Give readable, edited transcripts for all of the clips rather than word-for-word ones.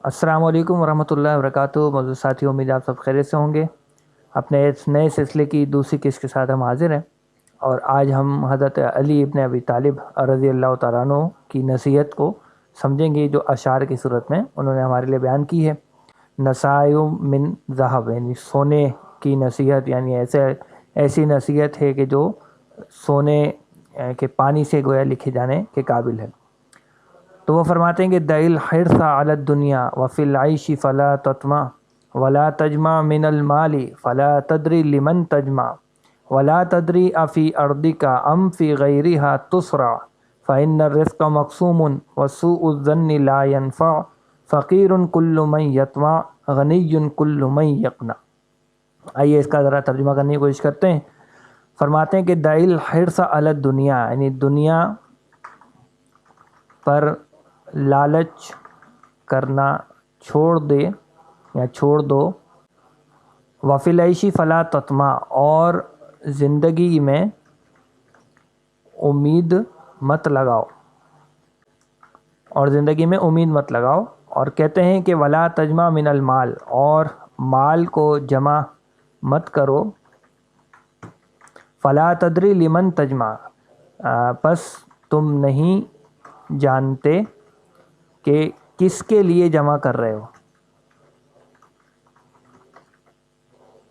السلام علیکم ورحمۃ اللہ وبرکاتہ۔ موجود ساتھیوں، امید آپ سب خیریت سے ہوں گے۔ اپنے اس نئے سلسلے کی دوسری قسط کے ساتھ ہم حاضر ہیں، اور آج ہم حضرت علی ابن ابی طالب رضی اللہ تعالیٰ عنہ کی نصیحت کو سمجھیں گے، جو اشعار کی صورت میں انہوں نے ہمارے لیے بیان کی ہے۔ نصائح من ذہب، یعنی سونے کی نصیحت، یعنی ایسی نصیحت ہے کہ جو سونے کے پانی سے گویا لکھے جانے کے قابل ہے۔ تو وہ فرماتے ہیں کہ دع الحرص علی الدنیا وفی العیش فلا تطمع ولا تجمع من المال فلا تدری لمن تجمع ولا تدری افی ارضک ام فی غیرها تسرع فإن الرزق مقسوم وسوء الظن لا ينفع فقیر کل من یطمع غنی کل من یقنع۔ آئیے اس کا ذرا ترجمہ کرنے کی کوشش کرتے ہیں۔ فرماتے ہیں کہ دع الحرص علی الدنیا، یعنی دنیا پر لالچ کرنا چھوڑ دے یا چھوڑ دو۔ وفی العیش فلا تطمع، اور زندگی میں امید مت لگاؤ، اور کہتے ہیں کہ ولا تجمع من المال، اور مال کو جمع مت کرو۔ فلا تدری لمن تجمع، پس تم نہیں جانتے کہ کس کے لیے جمع کر رہے ہو۔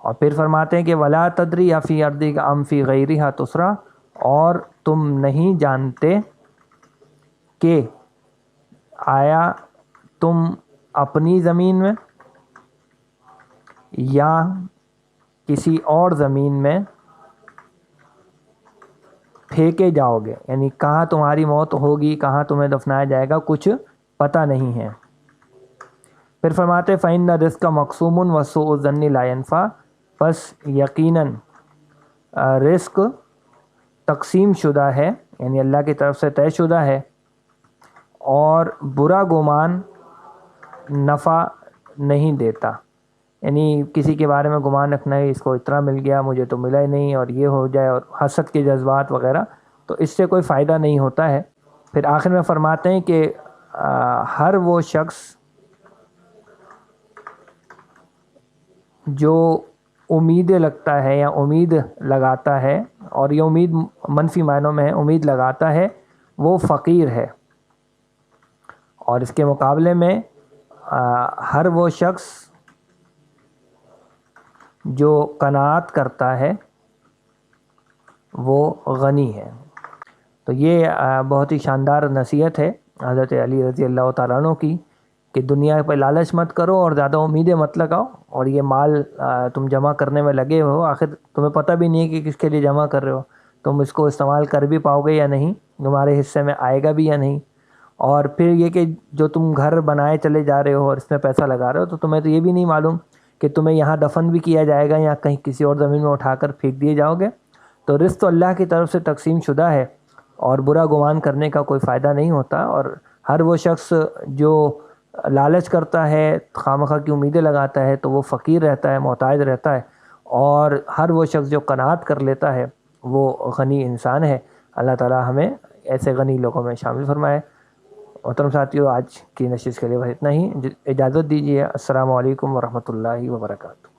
اور پھر فرماتے ہیں کہ ولا تدری افی ارضک ام فی غیرها تسرع، اور تم نہیں جانتے کہ آیا تم اپنی زمین میں یا کسی اور زمین میں پھینکے جاؤ گے، یعنی کہاں تمہاری موت ہوگی، کہاں تمہیں دفنایا جائے گا، کچھ پتہ نہیں ہے۔ پھر فرماتے فإن الرزق مقسوم وسوء الظن لا ينفع، پس یقیناً رزق تقسیم شدہ ہے، یعنی اللہ کی طرف سے طے شدہ ہے، اور برا گمان نفع نہیں دیتا۔ یعنی کسی کے بارے میں گمان رکھنا ہے، اس کو اتنا مل گیا، مجھے تو ملا ہی نہیں، اور یہ ہو جائے، اور حسد کے جذبات وغیرہ، تو اس سے کوئی فائدہ نہیں ہوتا ہے۔ پھر آخر میں فرماتے ہیں کہ ہر وہ شخص جو امیدیں لگتا ہے یا امید لگاتا ہے، اور یہ امید منفی معنوں میں ہے، امید لگاتا ہے، وہ فقیر ہے، اور اس کے مقابلے میں ہر وہ شخص جو قناعت کرتا ہے وہ غنی ہے۔ تو یہ بہت ہی شاندار نصیحت ہے حضرت علی رضی اللہ تعالیٰ عنہ کی، کہ دنیا پہ لالچ مت کرو اور زیادہ امیدیں مت لگاؤ، اور یہ مال تم جمع کرنے میں لگے ہو، آخر تمہیں پتہ بھی نہیں ہے کہ کس کے لیے جمع کر رہے ہو، تم اس کو استعمال کر بھی پاؤ گے یا نہیں، تمہارے حصے میں آئے گا بھی یا نہیں۔ اور پھر یہ کہ جو تم گھر بنائے چلے جا رہے ہو اور اس میں پیسہ لگا رہے ہو، تو تمہیں تو یہ بھی نہیں معلوم کہ تمہیں یہاں دفن بھی کیا جائے گا یا کہیں کسی اور زمین میں اٹھا کر پھینک دیے جاؤ گے۔ تو رزق تو اللہ کی طرف سے تقسیم شدہ ہے، اور برا گمان کرنے کا کوئی فائدہ نہیں ہوتا۔ اور ہر وہ شخص جو لالچ کرتا ہے، خواہ کی امیدیں لگاتا ہے، تو وہ فقیر رہتا ہے، محتاج رہتا ہے، اور ہر وہ شخص جو قناعت کر لیتا ہے وہ غنی انسان ہے۔ اللہ تعالی ہمیں ایسے غنی لوگوں میں شامل فرمائے۔ محترم ساتھیو، آج کی نشست کے لیے بس اتنا ہی، اجازت دیجیے۔ السلام علیکم ورحمۃ اللہ وبرکاتہ۔